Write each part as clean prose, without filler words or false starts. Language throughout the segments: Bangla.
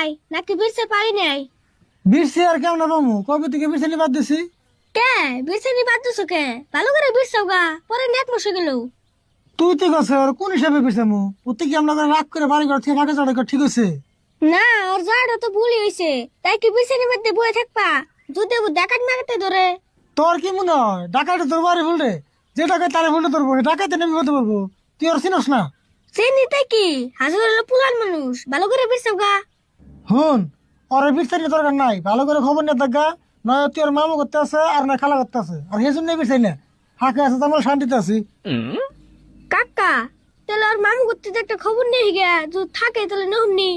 নাই নাকি বিরছে পারি নাই? বিরছি আর কেমন পামু? কবে থেকে বিরছানি বাদ দিছি? কে বিরছে বাদ দিছো কে? ভালো করে বিরছাও গা, পরে নেট বসে গেল। তুই তো গেছে আর কোন হিসাবে বিরছামু? ওতে কি আমরা রাগ করে বাড়ি ঘর থেকে ফাঁকা চড়া ঠিক হয়েছে? না, ওর জাড়া তো ভুলই হইছে, তাই কি বিরছে বাদ দিয়ে বয়ে থাকবা? যদি ও ডাকাত মারতে ধরে। তোর কি মনে হয় ডাকাইতে তোর বাড়ি ভুল রে? যে ডাকাই তারে ভুলতে ধরবো, ডাকাইতে নেমে হতে পারবো? তুই আর চিনস না? চিনি তাই কি? হাজার হলো পুলান মানুষ, ভালো করে বিরছাও গা। হুন, ওর বিরছানি দরকার নাই, ভালো করে খবর নিয়ে দেখা। নয় তুই ওর মামু করতে আছে আর না খালা করতে আছে, আর সেই জন্য বিরছাই না। ফাঁকা আছে তো আমরা শান্তিতে আছি। কাকা, তাহলে ওর মামু করতে তো একটা খবর নেই গে, যদি থাকে তাহলে নহমনি।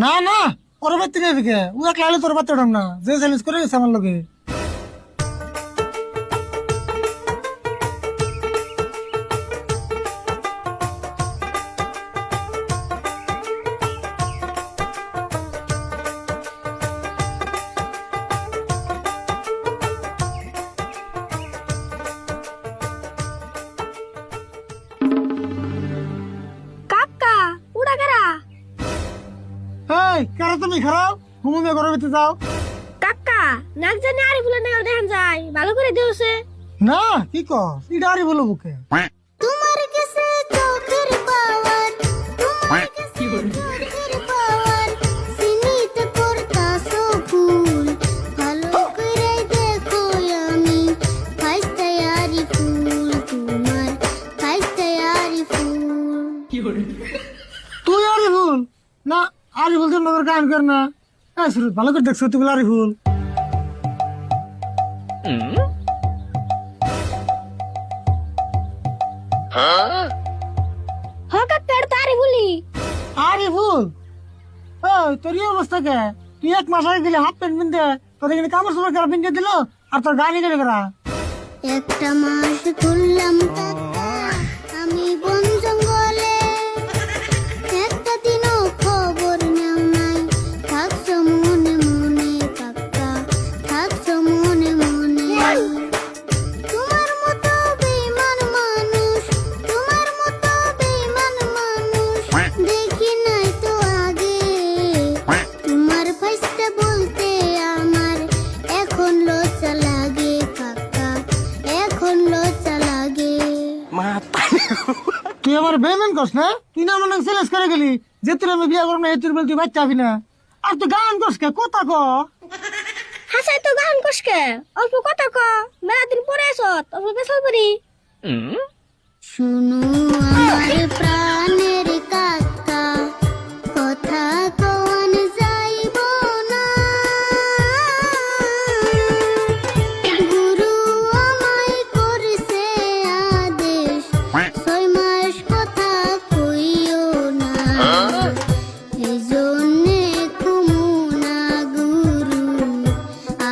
না না, ওর বাড়িতে নেই দিকে ও একলা হলে তোর বাচ্চা উঠাম না, যে চ্যালেঞ্জ করে গেছে আমার লোকে। কাকা, উড়া কারা? এই কারা তুমি খারাপ ঘুমে ঘরের ভিতরে যাও। কাকা, নাক জানি আরে ফুলে নেওয়া দেখান যায়, ভালো করে দিওছে। না কি কর এটা আরই বলো বুকে। তোমার কাছে চোখের পাওয়ার, তোমার কাছে চোখের পাওয়ার, সিনিতে করতাছো ফুল, ভালো করে দেখো আমি ফাইস্তে আরি ফুল, তোমার ফাইস্তে আরি ফুল। তুই আরই ভুল না? আরই ভুল তোর নজর কান কর না। শুরু ভালো করে দেখছো তুই আরই ভুল। হকাক পেড় তারি বলি। আরই ভুল। তোর এই অবস্থা কে? তুই এক মাস আগে গেলে হাফ প্যান্ট পিনতে, তোদের এখানে কামড় সময় কারা পিনতে দিল, আর তোর গাড়ি গেলে করা। একটা মাস ঘুরলাম কাকা আমি বন জঙ্গলে, একটা দিনও খবর নেও নাই, থাকছো মনে মনে কাকা, থাকছো মনে মনে। তোমার মতো বেঈমান মানুষ, তোমার মতো বেঈমান মানুষ দেখি নাই তো আগে। তোমার ফাইসটা বলতে আমার এখন লজ্জা লাগে কাকা, এখন লজ্জা লাগে। তুই আমার বেমান কস না? তুই না আমার চ্যালেঞ্জ করে গেলি যে তোর আমি বিয়ে করবো না, তুই বল তুই বাচ্চা হবি না। আর তুই গান কস কে? কথা ক। হাসাই তো গান কষকে, অল্প কথা ক, মেলা দিন পরে আসত, অল্প বেসাল পারি। শুনো আমার প্রাণের কাকা, কথা কন যাইব না, গুরু আমায় করছে আদেশ, 6 মাস কথা কইও না, এই জন্যে কুমু না গুরু,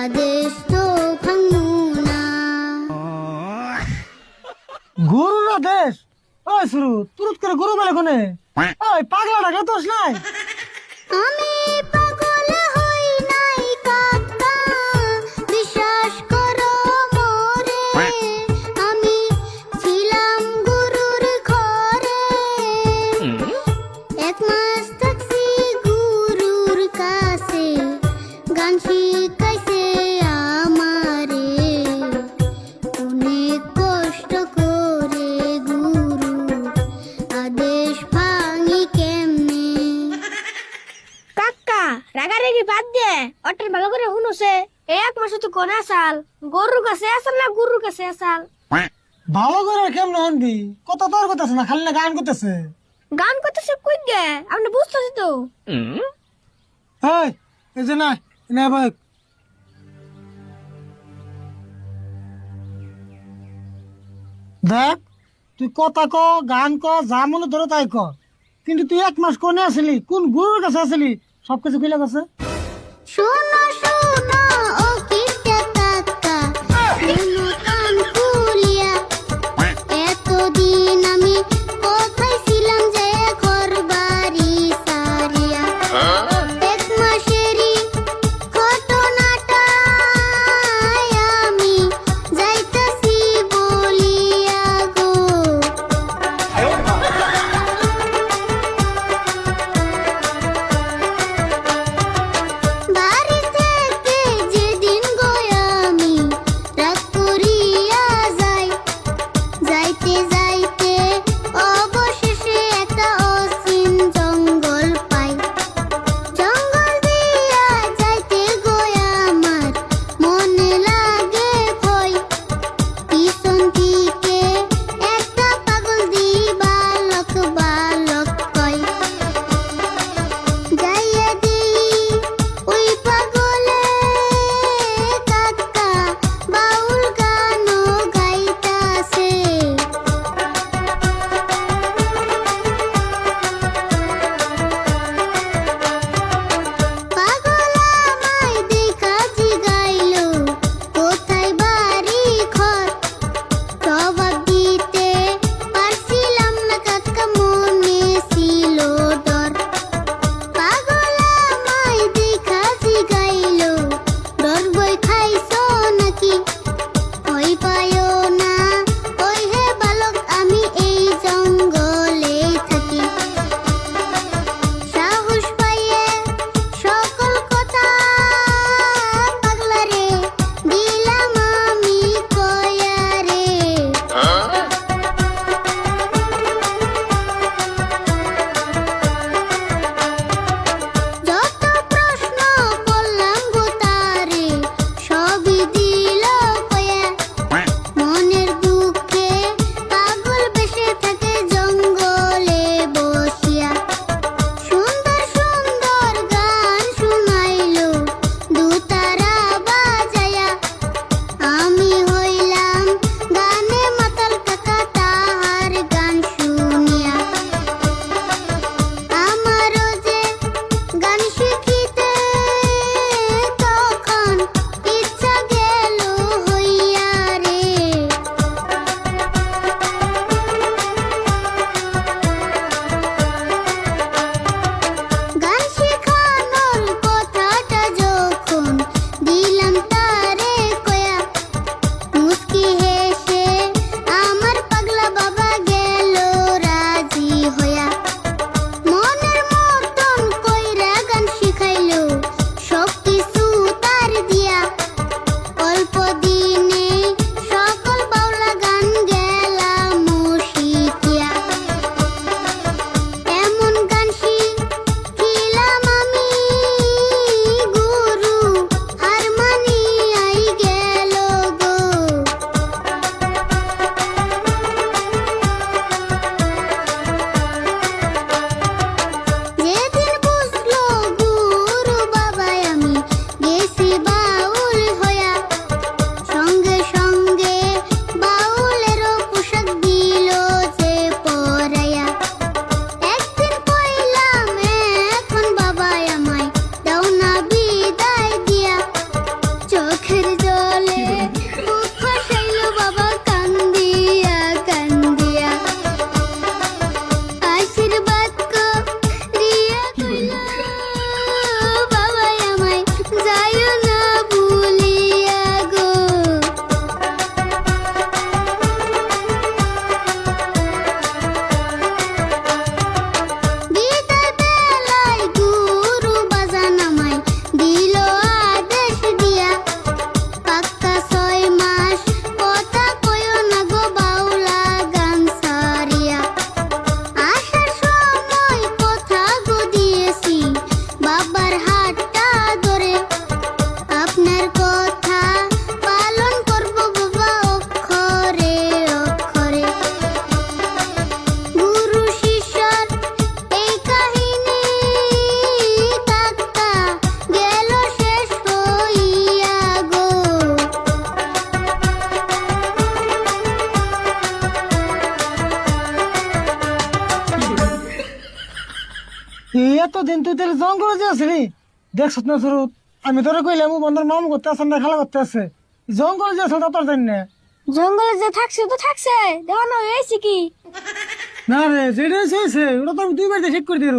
আদেশ তো ভাঙু না। গরু না দেশ? ওই শুরু তুরুত করে গরু বলে কোনে? ওই পাগলা ডাকে তোস নাই? আমি পাগল হই নাই কাকা, বিশ্বাস করো মোরে, আমি ছিলাম গুরুর ঘরে, 1 মাস থাকছি গুরুর কাছে, গান শিখাইছে আমারে, অনেক কষ্ট করে গুরু, আদেশ ভাঙি কেমনে। কাকা, রাগারাগি বাদ দে, অটের ভালো করে শুনছে, 1 মাসে তো কোন আসাল, গরুর কাছে আসাল না গুরুর কাছে আসাল? ভালো করে কেমন হনবি? কত তোর করতেছে না, খালি না গান করতেছে। গান করতেছে কই গে, আপনি বুঝতেছি তো। এই এই যে না না ভাই, দেখ তুই কথা ক, গান ক, যা মনে ধরো তাই ক, কিন্তু তুই 1 মাস কোনে আসলি, কোন গুরুর কাছে আসলি, সবকিছু খুলে গেছে। শোনো শোনো ও কিটা কাকা, শোনো কান খুলিয়া, এতদিন আমি কোথায় ছিলাম যে ঘর বাড়ি সারিয়া, 1 মাসেরই ঘটনাটা আমি যাইতাছি বলিয়া গো। এই এতদিন তুই তাহলে জঙ্গলে যে আসলি দেখছ না সুরত, আমি তোরা কইলাম ও বন্ধুর মামু করতে আসেন না খেলা করতে আছে, জঙ্গলে যে আসল তা তোর জানি না। জঙ্গলে যে থাকছে তো থাকছে, দেখো না হয়েছে কি। না রে, যেটা হয়েছে ওটা তো আমি 2 বাড়িতে ঠিক করে দিল,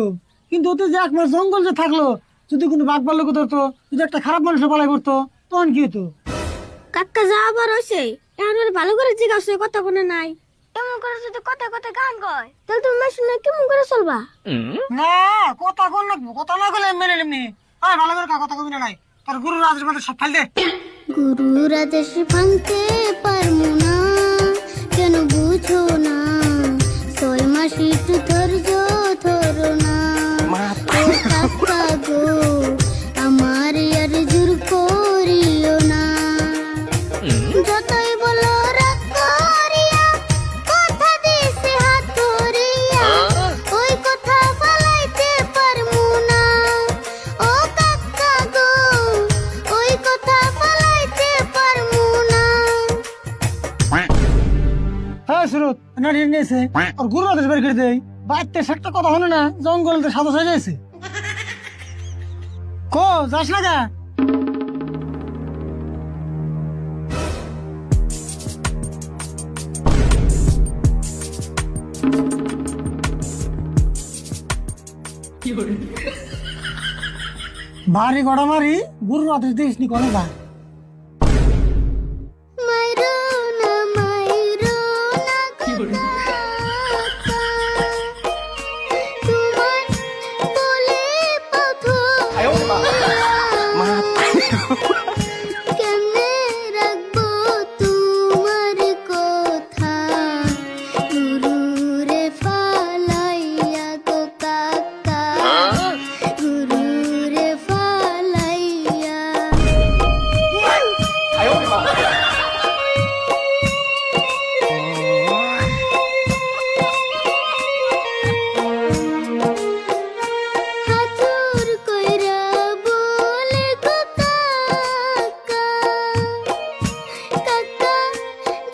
কিন্তু ওতে যে 1 মাস জঙ্গল যে থাকলো, যদি কোনো বাঘ ভাল্লুক ধরতো, যদি একটা খারাপ মানুষের পালাই করতো, তখন কি হতো? কাকা যা আবার হয়েছে, এখন ওর ভালো করে জিজ্ঞাসা কথা কোনো নাই। এমন করে যদি কথা কথা গান কয়, তাহলে তুমি মাসুর না কেমন করে চলবা? না, কথা কোন লাগবো, কথা না কইলে মেনে নেমনি। আয় ভালো করে কথা কবি না নাই, তোর গুরু রাজের মধ্যে সব ফাইল দে। গুরুর আদেশ ভাঙতে পারমু না, কেন বুঝো না? 6 মাস একটু ধৈর্য ধরো না। ও কাকা গো, আমার আর জোর করিও না। যতই বলো রাগ করিয়া, কথা দিছে হাত ধরিয়া, ওই কথা বলাইতে পারমু না। ও কাকা গো, ওই কথা বলাইতে পারমু না। হ্যাঁ সুরত, না ঠিক নিয়েছে, ওর গুরু রাজের বের করে দেই। বাইতে একটা কথা হলো না, জঙ্গলে সাদা হয়ে যাইছে। কো যাস না গা? ভারী গড়া মারি গুরু রাতে দিস নি কোনো যা। মাইরো না কাকা, তোমার বলে কেমনে রাখবো তোমার কথা, গুরুরে ফালাইয়া গো কাকা, গুরুরে ফালাইয়া। হাতুর কইরা বলে গো কাকা, কাকা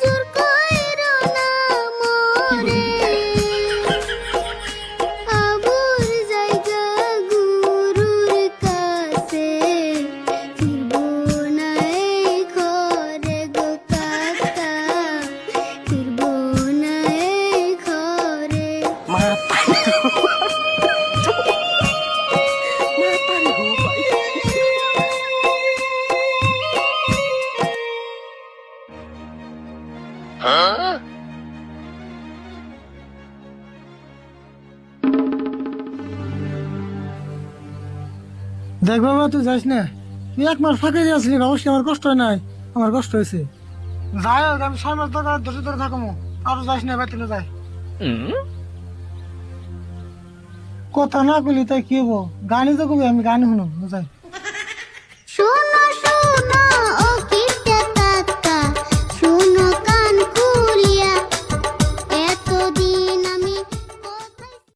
জোর কইরো না মোরে, আবুর জায়গা গুরুর কাছে, ফিরবো না এই ঘরে গো কাকা, ফিরবো না এই ঘরে। দেখ বাবা, তুই যাস না, তুই 1 মাস ফাঁকে দিয়ে আসলি, অবশ্যই আমার কষ্ট হয় নাই, আমার কষ্ট হয়েছে। যাই হোক, আমি 6 মাস ধরে থাকবো, আর যাস না, বাইতে না যাই। কথা না কইলি তাই কি হবো, গানই তো কবি, আমি গানই শুনুম, যাই।